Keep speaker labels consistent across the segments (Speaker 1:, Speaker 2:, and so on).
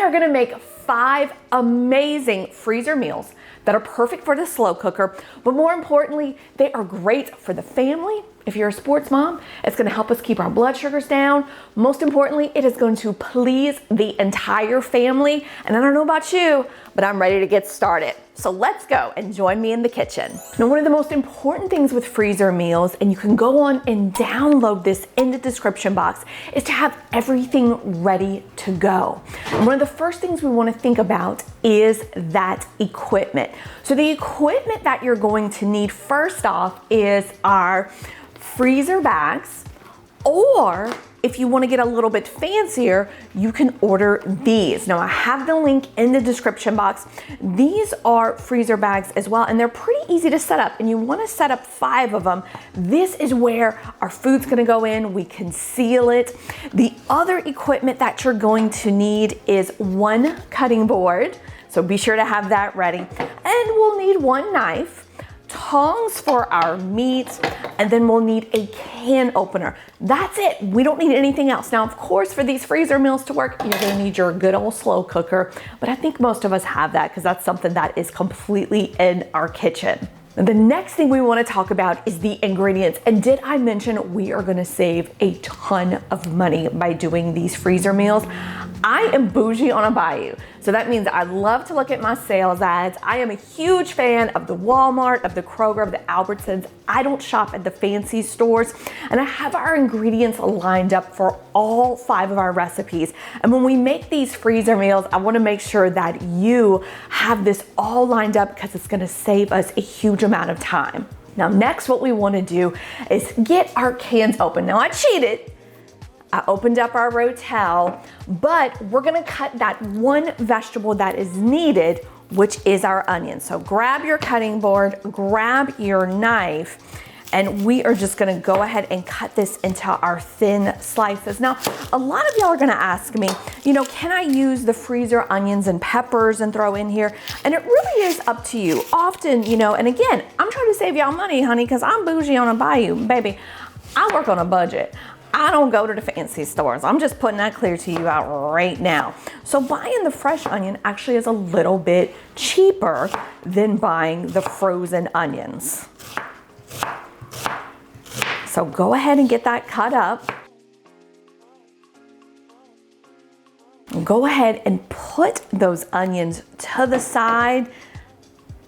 Speaker 1: are gonna make 5 amazing freezer meals that are perfect for the slow cooker, but more importantly, they are great for the family. If you're a sports mom, it's gonna help us keep our blood sugars down. Most importantly, it is going to please the entire family. And I don't know about you, but I'm ready to get started. So let's go and join me in the kitchen. Now, one of the most important things with freezer meals, and you can go on and download this in the description box, is to have everything ready to go. And one of the first things we want to think about is that equipment. So the equipment that you're going to need first off is our freezer bags, or if you want to get a little bit fancier, you can order these. Now I have the link in the description box. These are freezer bags as well, and they're pretty easy to set up, and you want to set up 5 of them. This is where our food's going to go in. We can seal it. The other equipment that you're going to need is 1 cutting board, so be sure to have that ready, and we'll need 1 knife, tongs for our meat, and then we'll need a can opener. That's it. We don't need anything else. Now, of course, for these freezer meals to work, you're gonna need your good old slow cooker, but I think most of us have that because that's something that is completely in our kitchen. And the next thing we want to talk about is the ingredients. And did I mention we are going to save a ton of money by doing these freezer meals? I am bougie on a bayou. So that means I love to look at my sales ads. I am a huge fan of the Walmart, of the Kroger, of the Albertsons. I don't shop at the fancy stores, and I have our ingredients lined up for all 5 of our recipes. And when we make these freezer meals, I want to make sure that you have this all lined up because it's going to save us a huge amount of time. Now, next, what we want to do is get our cans open. Now, I cheated. I opened up our Rotel, but we're gonna cut that 1 vegetable that is needed, which is our onion. So grab your cutting board, grab your knife, and we are just gonna go ahead and cut this into our thin slices. Now, a lot of y'all are gonna ask me, can I use the freezer onions and peppers and throw in here? And it really is up to you. Often, and again, I'm trying to save y'all money, honey, because I'm bougie on a bayou, baby. I work on a budget. I don't go to the fancy stores. I'm just putting that clear to you out right now. So buying the fresh onion actually is a little bit cheaper than buying the frozen onions. So go ahead and get that cut up. Go ahead and put those onions to the side.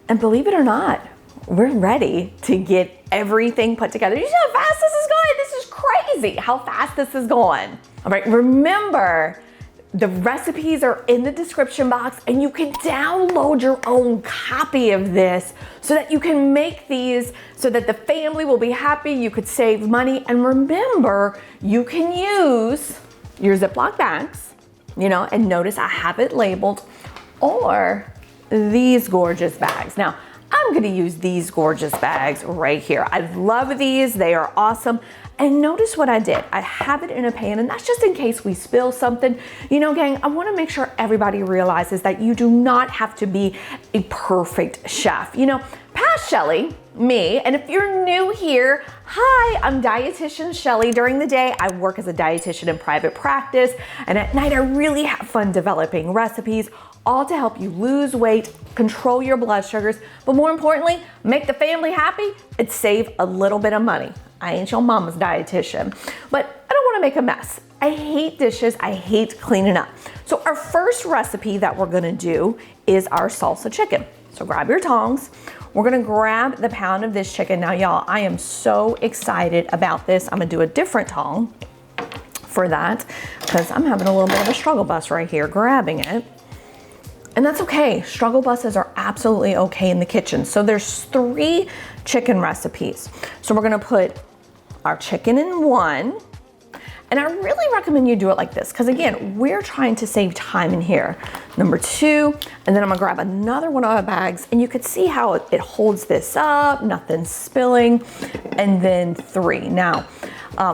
Speaker 1: And believe it or not, we're ready to get everything put together. You see how fast this is going? This is crazy how fast this is going. All right, remember, the recipes are in the description box, and you can download your own copy of this so that you can make these so that the family will be happy, you could save money, and remember, you can use your Ziploc bags, and notice I have it labeled, or these gorgeous bags. Now, I'm gonna use these gorgeous bags right here. I love these, they are awesome. And notice what I did. I have it in a pan, and that's just in case we spill something. Gang, I wanna make sure everybody realizes that you do not have to be a perfect chef. Past Shelly, me, and if you're new here, hi, I'm Dietitian Shelly. During the day, I work as a dietitian in private practice, and at night, I really have fun developing recipes, all to help you lose weight, control your blood sugars, but more importantly, make the family happy and save a little bit of money. I ain't your mama's dietitian, but I don't wanna make a mess. I hate dishes, I hate cleaning up. So our first recipe that we're gonna do is our salsa chicken. So grab your tongs. We're gonna grab the pound of this chicken. Now y'all, I am so excited about this. I'm gonna do a different tong for that because I'm having a little bit of a struggle bus right here grabbing it. And that's okay. Struggle buses are absolutely okay in the kitchen. So there's 3 chicken recipes. So we're gonna put our chicken in 1. And I really recommend you do it like this, because again, we're trying to save time in here. Number 2, and then I'm gonna grab another one of our bags, and you could see how it holds this up, nothing's spilling. And then 3. Now,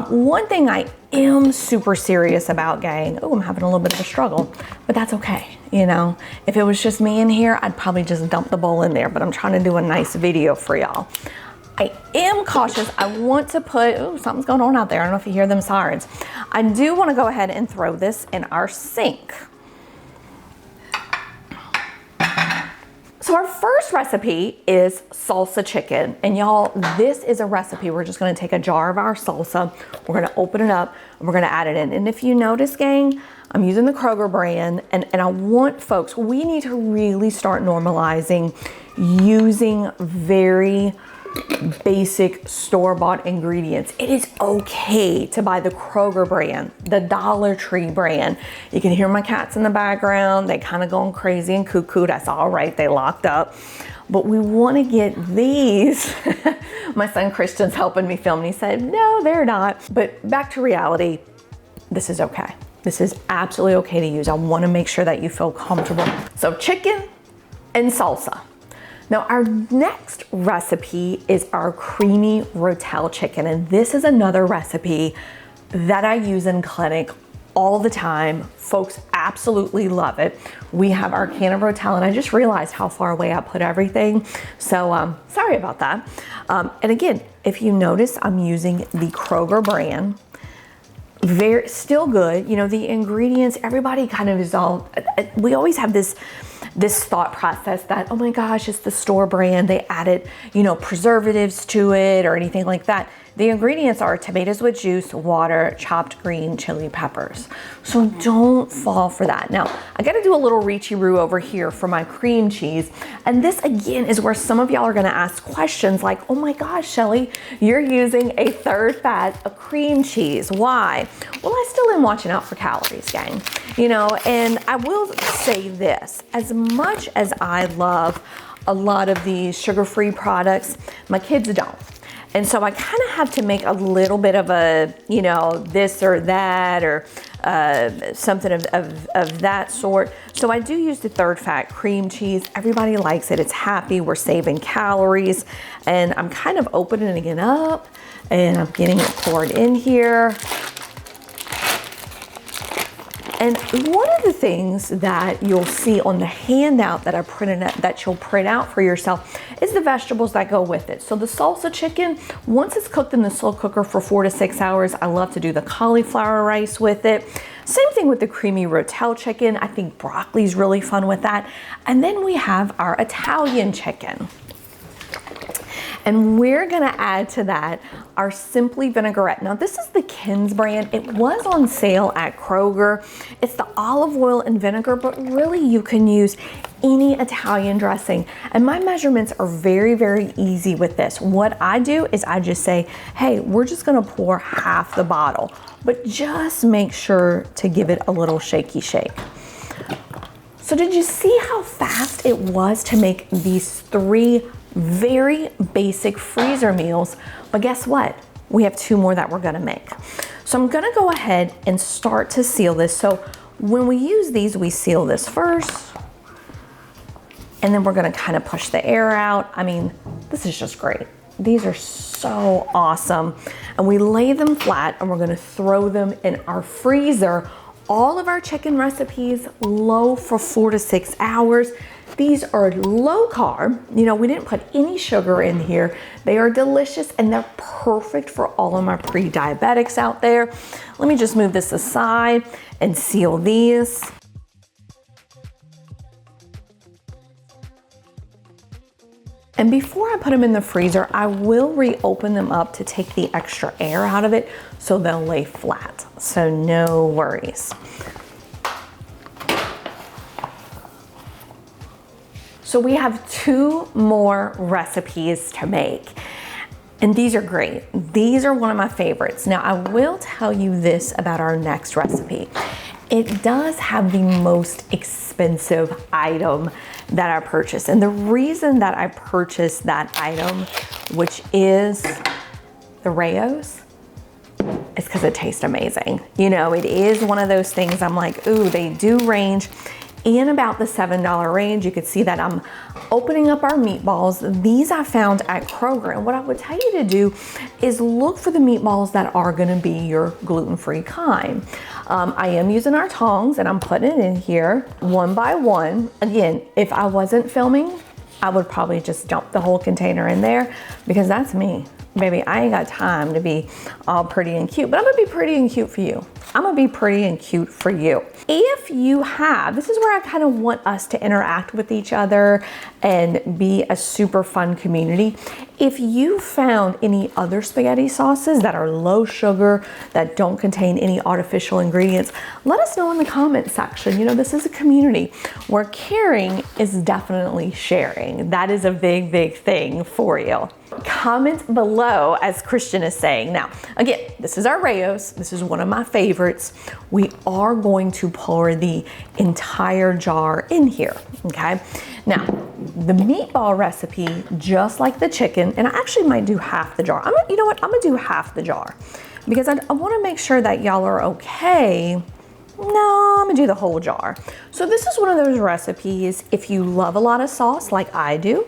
Speaker 1: one thing I am super serious about, gang, I'm having a little bit of a struggle, but that's okay. If it was just me in here, I'd probably just dump the bowl in there, but I'm trying to do a nice video for y'all. I am cautious. I want to put, something's going on out there. I don't know if you hear them sirens. I do want to go ahead and throw this in our sink. So our first recipe is salsa chicken. And y'all, this is a recipe. We're just gonna take a jar of our salsa, we're gonna open it up, and we're gonna add it in. And if you notice, gang, I'm using the Kroger brand, and I want folks, we need to really start normalizing using very basic store-bought ingredients. It is okay to buy the Kroger brand, the Dollar Tree brand. You can hear my cats in the background. They kind of going crazy and cuckoo. That's all right. They locked up. But we want to get these. My son Christian's helping me film, and he said, no, they're not. But back to reality, this is okay. This is absolutely okay to use. I want to make sure that you feel comfortable. So chicken and salsa. Now our next recipe is our creamy Rotel chicken, and this is another recipe that I use in clinic all the time. Folks absolutely love it. We have our can of Rotel, and I just realized how far away I put everything. So sorry about that. And again, if you notice, I'm using the Kroger brand. Very, still good. You know, the ingredients, everybody kind of is all, we always have this thought process that, oh my gosh, it's the store brand. They added, you know, preservatives to it or anything like that. The ingredients are tomatoes with juice, water, chopped green chili peppers. So don't fall for that. Now, I gotta do a little reachy-roo over here for my cream cheese. And this again is where some of y'all are gonna ask questions like, oh my gosh, Shelly, you're using a third fat of cream cheese. Why? Well, I still am watching out for calories, gang. You know, and I will say this, as much as I love a lot of these sugar-free products, my kids don't. And so I kind of have to make a little bit of a, you know, this or that or something of that sort. So I do use the third fat cream cheese. Everybody likes it. It's happy. We're saving calories. And I'm kind of opening it up and I'm getting it poured in here. And one of the things that you'll see on the handout that I printed out, that you'll print out for yourself, is the vegetables that go with it. So the salsa chicken, once it's cooked in the slow cooker for 4 to 6 hours, I love to do the cauliflower rice with it. Same thing with the creamy Rotel chicken. I think broccoli's really fun with that. And then we have our Italian chicken. And we're gonna add to that our Simply Vinaigrette. Now this is the Kins brand. It was on sale at Kroger. It's the olive oil and vinegar, but really you can use any Italian dressing. And my measurements are very, very easy with this. What I do is I just say, hey, we're just gonna pour half the bottle, but just make sure to give it a little shaky shake. So did you see how fast it was to make these 3 very basic freezer meals? But guess what? We have 2 more that we're gonna make. So I'm gonna go ahead and start to seal this. So when we use these, we seal this first, and then we're gonna kind of push the air out. I mean, this is just great. These are so awesome. And we lay them flat and we're gonna throw them in our freezer. All of our chicken recipes low for 4 to 6 hours. These are low carb. You know, we didn't put any sugar in here. They are delicious and they're perfect for all of my pre-diabetics out there. Let me just move this aside and seal these. And before I put them in the freezer, I will reopen them up to take the extra air out of it so they'll lay flat. So no worries. So we have 2 more recipes to make. And these are great. These are one of my favorites. Now I will tell you this about our next recipe. It does have the most expensive item that I purchased. And the reason that I purchased that item, which is the Rayos, is because it tastes amazing. You know, it is one of those things I'm like, ooh, they do range in about the $7 range. You can see that I'm opening up our meatballs. These I found at Kroger. And what I would tell you to do is look for the meatballs that are gonna be your gluten-free kind. I am using our tongs and I'm putting it in here one by one. Again, if I wasn't filming, I would probably just dump the whole container in there because that's me. baby, I ain't got time to be all pretty and cute, but I'm gonna be pretty and cute for you. I'm gonna be pretty and cute for you. If you have, this is where I kind of want us to interact with each other and be a super fun community. If you found any other spaghetti sauces that are low sugar, that don't contain any artificial ingredients, let us know in the comment section. You know, this is a community where caring is definitely sharing. That is a big, big thing for you. Comment below, as Christian is saying. Now, again, this is our Rayo's. This is one of my favorites. We are going to pour the entire jar in here, okay? Now, the meatball recipe, just like the chicken, and I actually might do half the jar. You know what? I'm gonna do half the jar because I wanna make sure that y'all are okay. No, I'm gonna do the whole jar. So this is one of those recipes, if you love a lot of sauce like I do,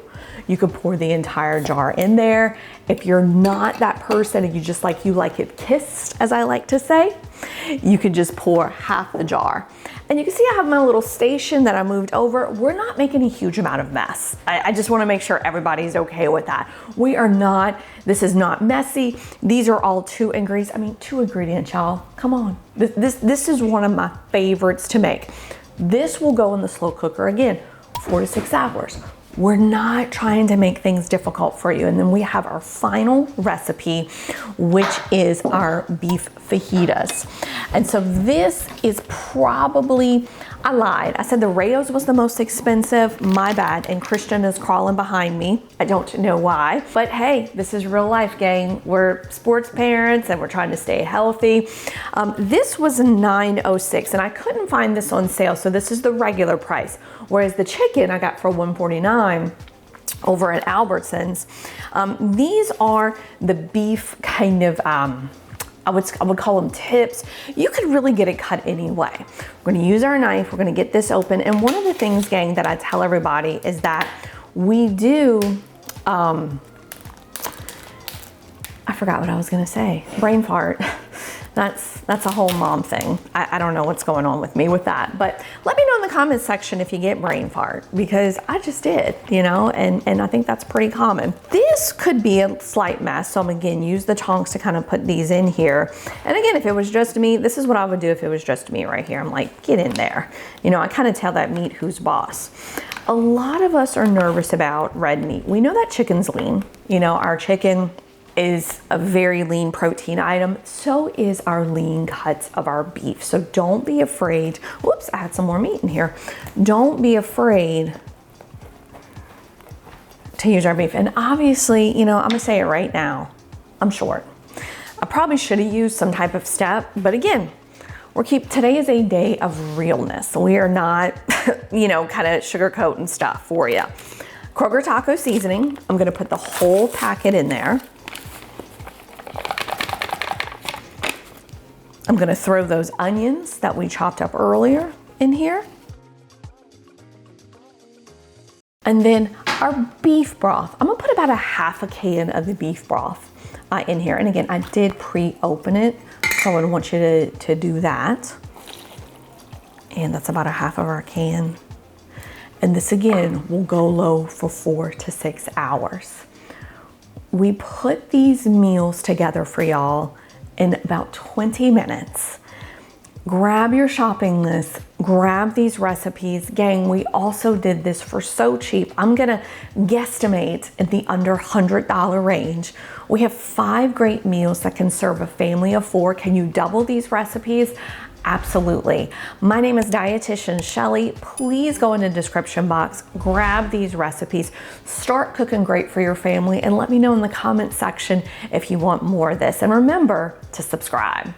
Speaker 1: you could pour the entire jar in there. If you're not that person and you like it kissed, as I like to say, you could just pour half the jar. And you can see I have my little station that I moved over. We're not making a huge amount of mess. I just wanna make sure everybody's okay with that. We are not, this is not messy. These are all two ingredients, y'all. Come on. This is one of my favorites to make. This will go in the slow cooker, again, 4 to 6 hours. We're not trying to make things difficult for you. And then we have our final recipe, which is our beef fajitas. And so this is probably, I lied. I said the Rayo's was the most expensive. My bad. And Christian is crawling behind me. I don't know why. But hey, this is real life, gang. We're sports parents and we're trying to stay healthy. This was $9.06 and I couldn't find this on sale. So this is the regular price. Whereas the chicken I got for $149 over at Albertsons. These are the beef kind of, I would call them tips. You could really get it cut any way. We're gonna use our knife, we're gonna get this open. And one of the things, gang, that I tell everybody is that we do, I forgot what I was gonna say, brain fart. That's a whole mom thing. I don't know what's going on with me with that, but let me know in the comments section if you get brain fart, because I just did, you know, and I think that's pretty common. This could be a slight mess, so I'm again use the tongs to kind of put these in here. And again, if it was just me, this is what I would do if it was just me right here. I'm like, get in there. You know, I kind of tell that meat who's boss. A lot of us are nervous about red meat. We know that chicken's lean. You know, our chicken is a very lean protein item. So is our lean cuts of our beef. So don't be afraid. Whoops, I had some more meat in here. Don't be afraid to use our beef. And obviously, you know, I'm gonna say it right now, I'm short. I probably should have used some type of step, but again, today is a day of realness. We are not, you know, kind of sugarcoating stuff for you. Kroger taco seasoning, I'm gonna put the whole packet in there. I'm gonna throw those onions that we chopped up earlier in here. And then our beef broth. I'm gonna put about a half a can of the beef broth in here. And again, I did pre-open it, so I would want you to do that. And that's about a half of our can. And this again will go low for 4 to 6 hours. We put these meals together for y'all in about 20 minutes. Grab your shopping list, grab these recipes. Gang, we also did this for so cheap. I'm gonna guesstimate in the under $100 range. We have 5 great meals that can serve a family of 4. Can you double these recipes? Absolutely. My name is Dietitian Shelly. Please go in the description box, grab these recipes, start cooking great for your family, and let me know in the comment section if you want more of this. And remember to subscribe.